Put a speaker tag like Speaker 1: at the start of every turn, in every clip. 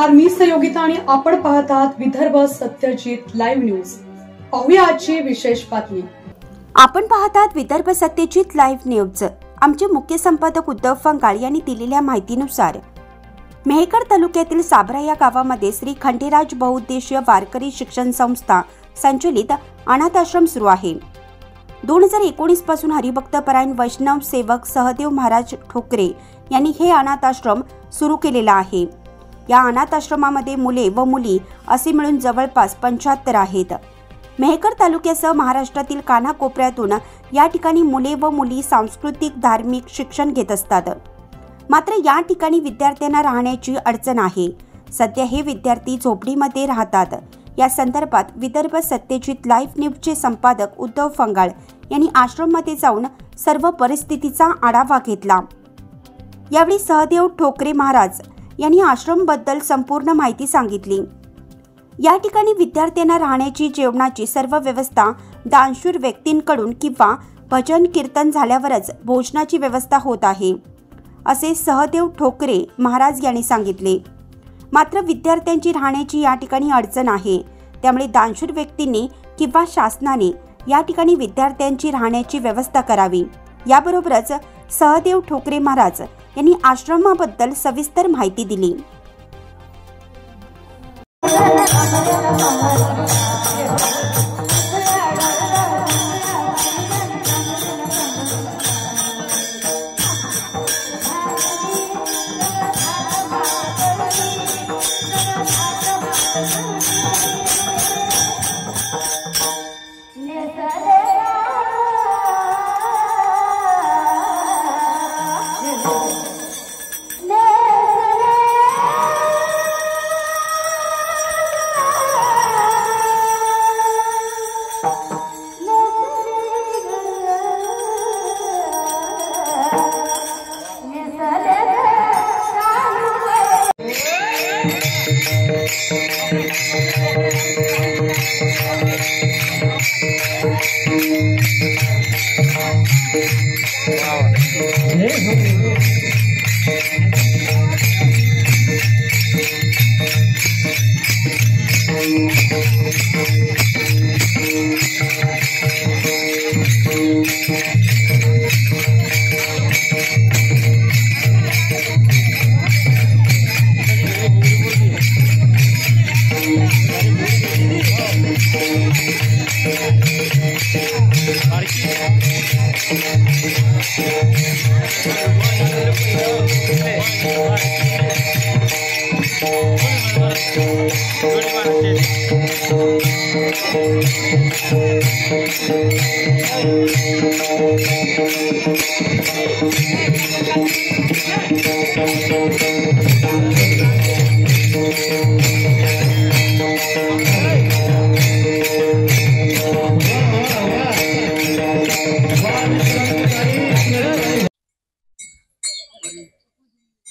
Speaker 1: नमस्कार, मी सहयोगिता आणि आपण पाहत आहात विदर्भ सत्यजित लाईव्ह न्यूज। पाहूया आजची विशेष बातमी।
Speaker 2: आपण पाहत आहात विदर्भ सत्यजित लाईव्ह न्यूज। आमचे मुख्य संपादक उद्धव फंगाळ यांनी दिलेल्या माहितीनुसार मेहकर तालुक्यातील साबरा या गावामध्ये श्री खंडेराज बहुउद्देशीय वारकरी शिक्षण संस्था संचलित अनाथ आश्रम सुरू आहे। 2019 पासून हरिभक्तपरायण वैष्णव सेवक सहदेव महाराज ठोकरे यांनी हे अनाथ आश्रम सुरू केलेला आहे। या अनाथ आश्रमामध्ये मुले व मुली असे मिळून जवळपास 75 आहेत। मेहकर तालुक्यासह महाराष्ट्रातील कानाकोपऱ्यातून या ठिकाणी मुले व मुली सांस्कृतिक धार्मिक शिक्षण घेत असतात। मात्र या ठिकाणी विद्यार्थ्यांना राहण्याची अडचण आहे। सध्या हे विद्यार्थी झोपडीमध्ये राहतात। या संदर्भात विदर्भ सत्यजित लाईव्ह न्यूजचे संपादक उद्धव फंगाळ यांनी आश्रममध्ये जाऊन सर्व परिस्थितीचा आढावा घेतला। यावेळी सहदेव ठोकरे महाराज यांनी आश्रमबद्दल संपूर्ण माहिती सांगितली। या ठिकाणी विद्यार्थ्यांना राहण्याची जेवणाची सर्व व्यवस्था दानशूर व्यक्तींकडून किंवा भजन कीर्तन झाल्यावरच भोजनाची व्यवस्था होत आहे, असे सहदेव ठोकरे महाराज यांनी सांगितले। मात्र विद्यार्थ्यांची राहण्याची या ठिकाणी अडचण आहे, त्यामुळे दानशूर व्यक्तींनी किंवा शासनाने या ठिकाणी विद्यार्थ्यांची राहण्याची व्यवस्था करावी। याबरोबरच सहदेव ठोकरे महाराज यांनी आश्रमाबद्दल सविस्तर माहिती दिली।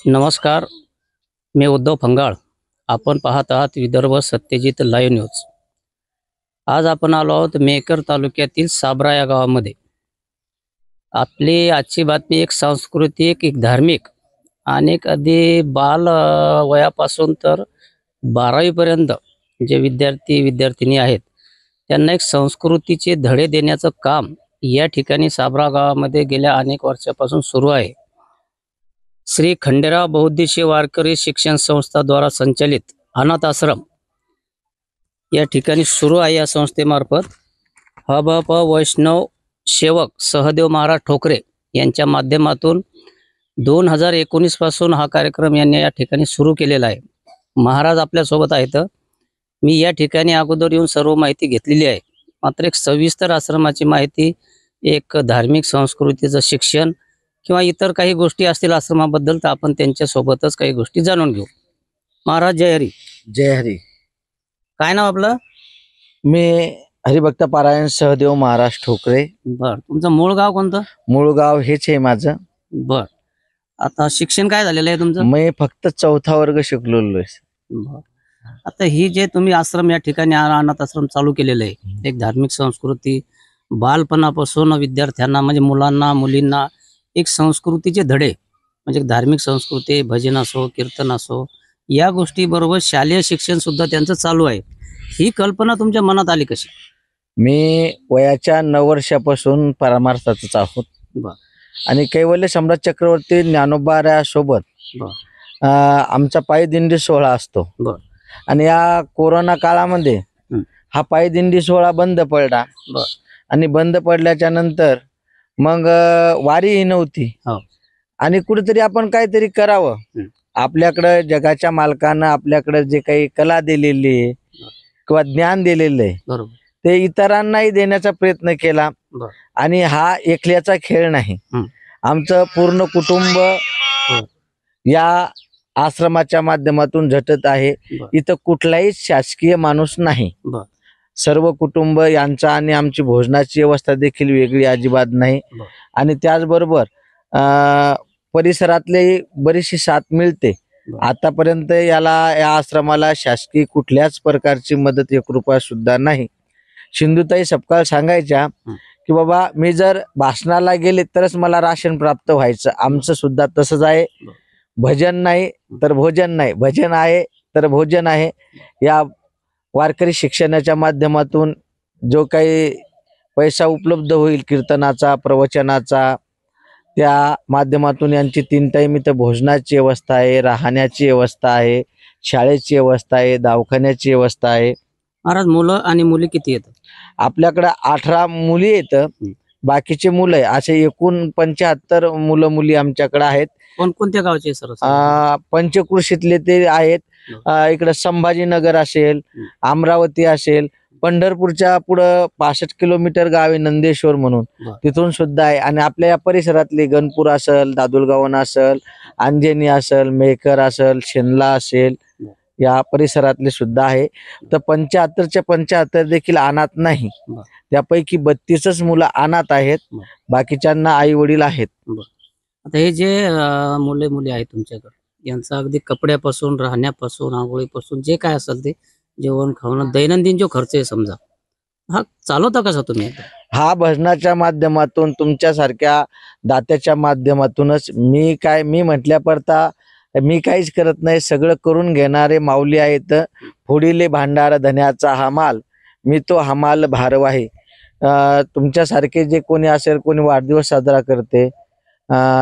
Speaker 3: नमस्कार, मी उद्धव फंगाळ। आपण पाहत आहात विदर्भ सत्यजित लाईव्ह न्यूज। आज आपण आलो आहोत मेहकर तालुक्यातील साबरा या गावामध्ये। आपली आजची बातमी एक सांस्कृतिक, एक धार्मिक आणि अगदी बाल वयापासून तर 12वी पर्यंत जे विद्यार्थी आहेत त्यांना एक संस्कृतीचे धडे देण्याचं काम या ठिकाणी साबरा गावामध्ये गेल्या अनेक वर्षापासून सुरू आहे। श्री खंडेराव बहुउद्देशीय वारकरी शिक्षण संस्था द्वारा संचालित अनाथ आश्रम या ठिकाणी सुरू आहे। या संस्थेमार्फत हबप वैष्णव सेवक सहदेव महाराज ठोकरे यांच्या माध्यमातून 2019 पासून हा कार्यक्रम यांनी या ठिकाणी सुरू केलेला आहे। महाराज आपल्या सोबत आहेत। मी या ठिकाणी अगोदर येऊन सर्व माहिती घेतलेली आहे, मात्र एक सविस्तर आश्रमाची माहिती, एक धार्मिक संस्कृतीचं शिक्षण किंवा इतर काही गोष्टी असतील आश्रमाबद्दल तर आपण त्यांच्या सोबतच काही गोष्टी जाणून घेऊ। महाराज जय हरी।
Speaker 4: जय हरी।
Speaker 3: काय नाव आपलं?
Speaker 4: मी हरिभक्तपरायण सहदेव महाराज ठोकरे।
Speaker 3: बर, तुमचं मूळ गाव कोणतं?
Speaker 4: मूळ गाव हेच आहे माझं।
Speaker 3: बर, आता शिक्षण काय झालेलं आहे तुमचं?
Speaker 4: मी फक्त 4था वर्ग शिकलेलो आहे।
Speaker 3: आता ही जे तुम्ही आश्रम या ठिकाणी अनाथ आश्रम चालू केलेलं आहे, एक धार्मिक संस्कृती बालपणापासून विद्यार्थ्यांना म्हणजे मुलांना मुलींना एक संस्कृतीचे धडे म्हणजे धार्मिक संस्कृती, भजन असो कीर्तन असो या गोष्टीबरोबर शालेय शिक्षण सुद्धा त्यांचं चालू आहे. ही कल्पना तुमच्या मनात आली कशी?
Speaker 4: मी वयाच्या 9 वर्षापासून परमार्थातच आहोत
Speaker 3: बर.
Speaker 4: आणि कैवल्य सम्राट चक्रवर्ती ज्ञानोबाऱ्यासोबत
Speaker 3: बर.
Speaker 4: आमचा पायी दिंडी सोहळा असतो.
Speaker 3: बर.
Speaker 4: आणि या कोरोना काळामध्ये हा पायी दिंडी सोहळा बंद पडला.
Speaker 3: बर.
Speaker 4: आणि बंद पडल्याच्या नंतर मग वारी ही नव्हती.
Speaker 3: हो.
Speaker 4: आणि कुठेतरी आपण काहीतरी करावं. आपल्याकडं जगाच्या मालकानं आपल्याकडे जे काही कला दिलेली आहे किंवा ज्ञान दिलेलं आहे
Speaker 3: बरोबर,
Speaker 4: ते इतरांनाही देण्याचा प्रयत्न केला.
Speaker 3: बर.
Speaker 4: आणि हा एकल्याचा खेळ नाही. आमचं पूर्ण कुटुंब या आश्रमाच्या माध्यमातून झटत आहे.
Speaker 3: बर.
Speaker 4: इथं कुठलाही शासकीय माणूस नाही.
Speaker 3: बर.
Speaker 4: सर्व कुटुंब यांचा आणि आमची भोजनाची व्यवस्था देखील वेगळी अजिबात नाही.
Speaker 3: बर.
Speaker 4: आणि त्याचबरोबर परिसरातली बरीचशी साथ मिळते. आतापर्यंत या आश्रमाला शासकीय कुठल्याच प्रकारची मदत 1 रुपया सुद्धा नाही. सिंधुताई सपकाळ सांगायच्या की बाबा मी जर भाषणाला गेले तरच मला राशन प्राप्त व्हायचं. आमचं सुद्धा तसंच आहे. भजन नाही तर भोजन नाही, भजन आहे तर भोजन आहे. या वारकरी शिक्षणाच्या माध्यमातून जो काही पैसा उपलब्ध होईल कीर्तनाचा, प्रवचनाचा, त्या माध्यमातून यांची 3 टाइम इथं भोजनाची व्यवस्था आहे, राहण्याची व्यवस्था आहे, शाळेची व्यवस्था आहे, दवाखान्याची व्यवस्था आहे.
Speaker 3: महाराज मुलं आणि मुली किती येतात?
Speaker 4: आपल्याकडे 18 मुली येतं, बाकीचे मुलं आहे. असे एकूण 75 मुलं मुली आमच्याकडे आहेत.
Speaker 3: कोणकोणत्या गावचे सर?
Speaker 4: पंचकृषीतले ते आहेत. इकडे संभाजीनगर असेल, अमरावती असेल, पंढरपूरच्या पुढं 65 किलोमीटर गाव आहे नंदेश्वर म्हणून, तिथून सुद्धा आहे. आणि आपल्या या परिसरातले गणपूर असेल, दादुलगावन असेल, अंजनी असेल, मेहकर असेल, शेनला असेल, या परिसरातले सुद्धा आहे. तर 75च्या 75 देखील अनाथ नाही. त्यापैकी 32च मुलं अनाथ आहेत, बाकीच्यांना आई वडील आहेत.
Speaker 3: आता हे जे मुले मुली आहेत तुमच्याकडे, यांचं अगदी कपड्यापासून, राहण्यापासून, आंघोळीपासून जे काय असेल ते जेवण खावणं, दैनंदिन जो खर्च आहे समजा, हा चालवता कसा तुम्ही?
Speaker 4: हा भजनाच्या माध्यमातून, तुमच्यासारख्या दात्याच्या माध्यमातूनच. मी म्हटल्यापरता मी काहीच करत नाही. सगळं करून घेणारे माऊली आहेत. फोडिले भांडार धन्याचा हमाल, मी तो हमाल भारवाही. तुमच्यासारखे जे कोणी असेल, कोणी वाढदिवस साजरा करते,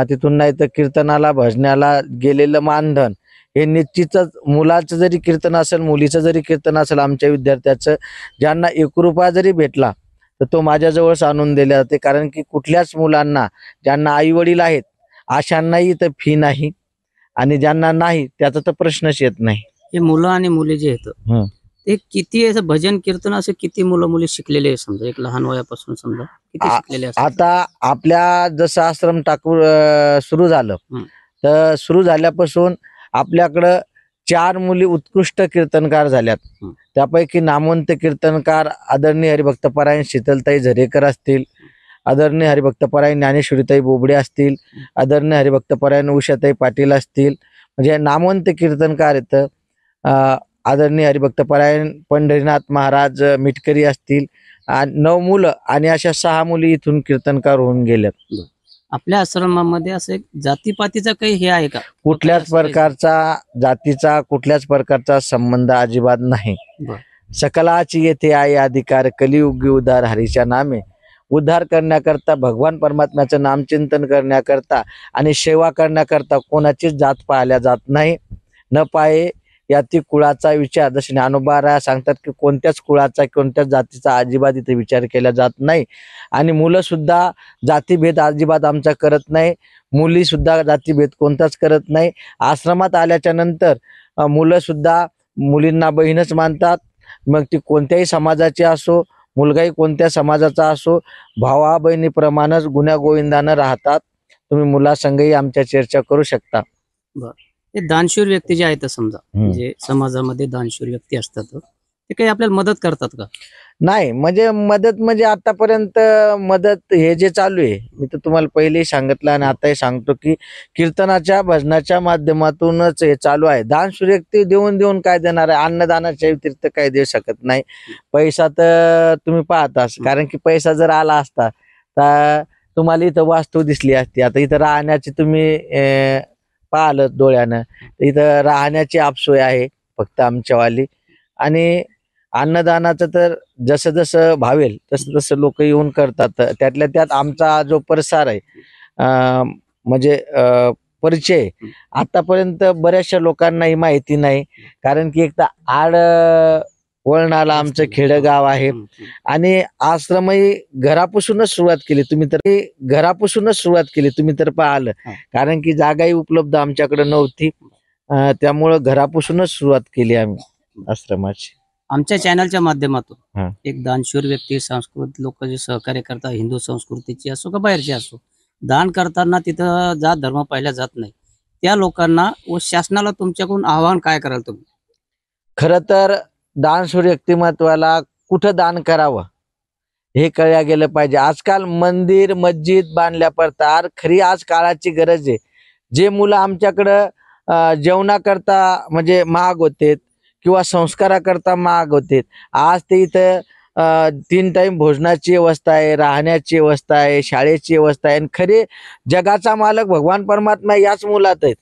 Speaker 4: तिथून नाही तर कीर्तनाला भजनाला गेलेलं मानधन हे निश्चितच, मुलाचं जरी कीर्तन असेल, मुलीचं जरी कीर्तन असेल, आमच्या विद्यार्थ्याचं, ज्यांना 1 रुपया जरी भेटला तर तो माझ्याजवळच आणून दिला जाते. कारण की कुठल्याच मुलांना, ज्यांना आई वडील आहेत अशांनाही तर फी नाही, आणि ज्यांना नाही त्याचा तर प्रश्नच येत नाही.
Speaker 3: हे मुलं आणि मुली जे आहेत ते किती असं भजन कीर्तन असे किती मुलं मुली शिकलेले आहे समजा, एक लहान वयापासून समजा किती शिकलेले असतात?
Speaker 4: आता आपल्या जसं आश्रम सुरू झालं, तर सुरू झाल्यापासून आपल्याकडं 4 मुली उत्कृष्ट कीर्तनकार झाल्यात. त्यापैकी नामवंत कीर्तनकार आदरणीय हरिभक्तपरायण शीतलताई झरेकर असतील, आदरणीय हरिभक्तपरायण ज्ञानेश्वरीताई बोबडे असतील, आदरणीय हरिभक्तपरायण उषाताई पाटील असतील. म्हणजे नामवंत कीर्तनकार आहेत. आदरणीय हरिभक्तपरायण पंढरीनाथ महाराज मिटकरी असतील. 9 मुलं आणि अशा 6 मुली इथून कीर्तनकार होऊन गेल्यात.
Speaker 3: आपल्या आश्रमामध्ये असं एक जातीपातीचा काही हे आहे का?
Speaker 4: कुठल्याच प्रकारचा जातीचा, कुठल्याच प्रकारचा संबंध अजिबात नाही. सकलाची येथे आहे अधिकार, कलियुगी उद्धार हरीच्या नामे. उद्धार करण्याकरता, भगवान परमात्म्याचं नामचिंतन करण्याकरता आणि सेवा करण्याकरता कोणाचीच जात पाहिल्या जात नाही. न पाये याती कुळाचा विचार, जसे ज्ञानोबा सांगतात की कोणत्याच कुळाचा, कोणत्याच जातीचा अजिबात इथे विचार केला जात नाही. आणि मुलं सुद्धा जातीभेद अजिबात आमचा करत नाही. मुली सुद्धा जातीभेद कोणताच करत नाही. आश्रमात आल्याच्या नंतर मुलं सुद्धा मुलींना बहीणच मानतात. मग ती कोणत्याही समाजाची असो, मुलगाही कोणत्या समाजाचा असो, भावा बहिणीप्रमाणेच गुण्या गोविंदानं राहतात. तुम्ही मुलासंगही आमच्या चर्चा करू शकता.
Speaker 3: हे दानशूर व्यक्ती जे आहेत समजा, म्हणजे समाजामध्ये दानशूर व्यक्ती असतात, ते काही आपल्याला मदत करतात का?
Speaker 4: नाही, म्हणजे मदत म्हणजे आतापर्यंत मदत हे जे चालू आहे, मी तर तुम्हाला पहिलेही सांगितलं आणि आताही सांगतो की कीर्तनाच्या भजनाच्या माध्यमातूनच हे चालू आहे. दानशूर व्यक्ती देऊन काय देणार आहे? अन्नदानाच्या व्यतिरिक्त काही देऊ शकत नाही. पैसा तर तुम्ही पाहताच, कारण की पैसा जर आला असता तर तुम्हाला इथं वास्तू दिसली असती. आता इथं राहण्याची तुम्ही पाहिलं डोळ्यानं, तर इथं राहण्याची आपसोय आहे फक्त आमच्यावाली. आणि अन्नदानाचं तर जसं जसं भावेल तसं तसं लोक येऊन करतात. त्यातल्या त्यात आमचा जो प्रसार आहे म्हणजे परिचय आतापर्यंत बऱ्याचशा लोकांना ही माहिती नाही. कारण की एक तर आड वळणाला आमचं खेडेगाव आहे आणि आश्रमही घरापासूनच सुरुवात केली. तुम्ही तर पाहिलं, कारण की जागाही उपलब्ध आमच्याकडे नव्हती. त्यामुळं घरापासूनच सुरुवात केली आम्ही आश्रमाची.
Speaker 3: आमच्या चॅनलच्या
Speaker 4: हा.
Speaker 3: माध्यमातून एक दानशूर व्यक्ती, संस्कृत लोक जे सहकार्य करतात, हिंदू संस्कृतीची असो का बाहेरची असो, दान करताना तिथं जात धर्म पाहिला जात नाही. त्या लोकांना व शासनाला तुमच्याकडून आवाहन काय कराल तुम्ही?
Speaker 4: खरं तर दानशूर व्यक्तिमत्वाला कुठं दान करावं हे कळल्या गेलं पाहिजे. आजकाल मंदिर मस्जिद बांधल्या पडतात. खरी आज काळाची गरज आहे. जे मुलं आमच्याकडं जेवणाकरता म्हणजे महाग होते किंवा संस्काराकरता महाग होते, आज ते इथं 3 टाइम भोजनाची व्यवस्था आहे, राहण्याची व्यवस्था आहे, शाळेची व्यवस्था आहे. आणि खरे जगाचा मालक भगवान परमात्मा याच मुलात आहेत.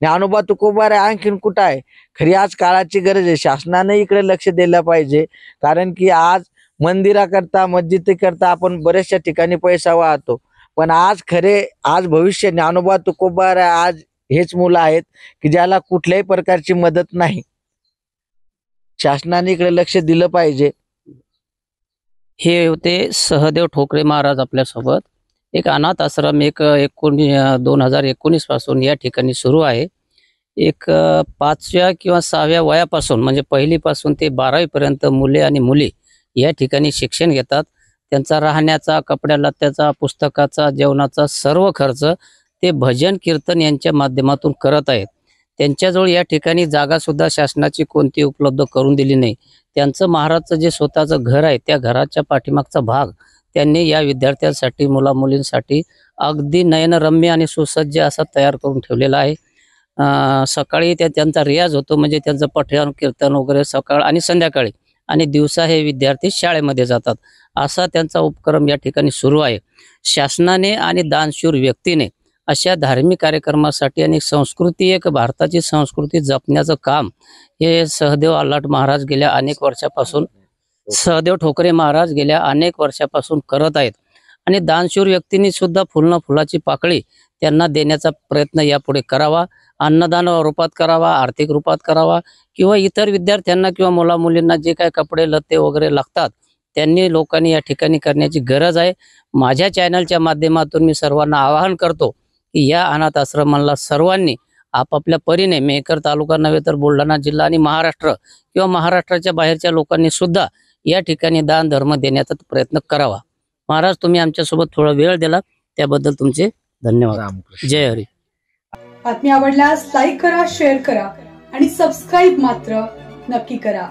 Speaker 4: ज्ञानोबा तुकोबा आणखीन कुठं आहे? खरी आज काळाची गरज आहे. शासनाने इकडे लक्ष दिलं पाहिजे. कारण की आज मंदिराकरता मस्जिदीकरता आपण बऱ्याचशा ठिकाणी पैसा वाहतो, पण आज भविष्य ज्ञानोबा तुकोबा आज हेच मुलं आहेत की ज्याला कुठल्याही प्रकारची मदत नाही. शासनाने इकडे लक्ष दिलं पाहिजे.
Speaker 3: हे होते सहदेव ठोकरे महाराज आपल्यासोबत. एक अनाथ आश्रम 2019 पासून या ठिकाणी सुरू आहे. एक 5व्या किंवा 6व्या वयापासून म्हणजे 1ली पासून ते 12वी पर्यंत मुले आणि मुली या ठिकाणी शिक्षण घेतात. त्यांचा राहण्याचा, कपड्या लत्याचा, पुस्तकाचा, जेवणाचा सर्व खर्च ते भजन कीर्तन यांच्या माध्यमातून करत आहेत. त्यांच्याजवळ या ठिकाणी जागा सुद्धा शासनाची कोणती उपलब्ध करून दिली नाही. त्यांचं महाराजचं जे स्वतःचं घर आहे त्या घराच्या पाठीमागचा भाग त्यांनी या विद्यार्थ्यांसाठी, मुला मुलींसाठी अगदी नयनरम्य आणि सुसज्ज असा तयार करून ठेवलेला आहे. सकाळी त्यांचा रियाज होतो, म्हणजे त्यांचं पठण कीर्तन वगैरे सकाळ आणि संध्याकाळी, आणि दिवसा हे विद्यार्थी शाळेमध्ये जातात. असा त्यांचा उपक्रम या ठिकाणी सुरू आहे. शासनाने आणि दानशूर व्यक्तीने अशा धार्मिक कार्यक्रमासाठी आणि संस्कृती, एक भारताची संस्कृती जपण्याचं काम हे सहदेव ठोकरे महाराज गेल्या अनेक वर्षापासून करत आहेत. आणि दानशूर व्यक्तींनी सुद्धा फुलाची पाकळी त्यांना देण्याचा प्रयत्न यापुढे करावा. अन्नदान रूपात करावा, आर्थिक रूपात करावा, किंवा इतर विद्यार्थ्यांना किंवा मुला मुलींना जे काय कपडे लत्ते वगैरे लागतात त्यांनी लोकांनी या ठिकाणी करण्याची गरज आहे. माझ्या चॅनलच्या माध्यमातून मी सर्वांना आवाहन करतो की या अनाथ आश्रमाला सर्वांनी आपापल्या परीने, मेहकर तालुका नव्हे तर बुलढाणा जिल्हा आणि महाराष्ट्र किंवा महाराष्ट्राच्या बाहेरच्या लोकांनी सुद्धा या ठिकाणी दान धर्म देण्याचा प्रयत्न करावा. महाराज, तुम्ही आमच्यासोबत थोडा वेळ दिला त्याबद्दल तुमचे धन्यवाद. जय हरी.
Speaker 1: बातमी आवडल्यास लाईक करा, शेअर करा आणि सबस्क्राईब मात्र नक्की करा.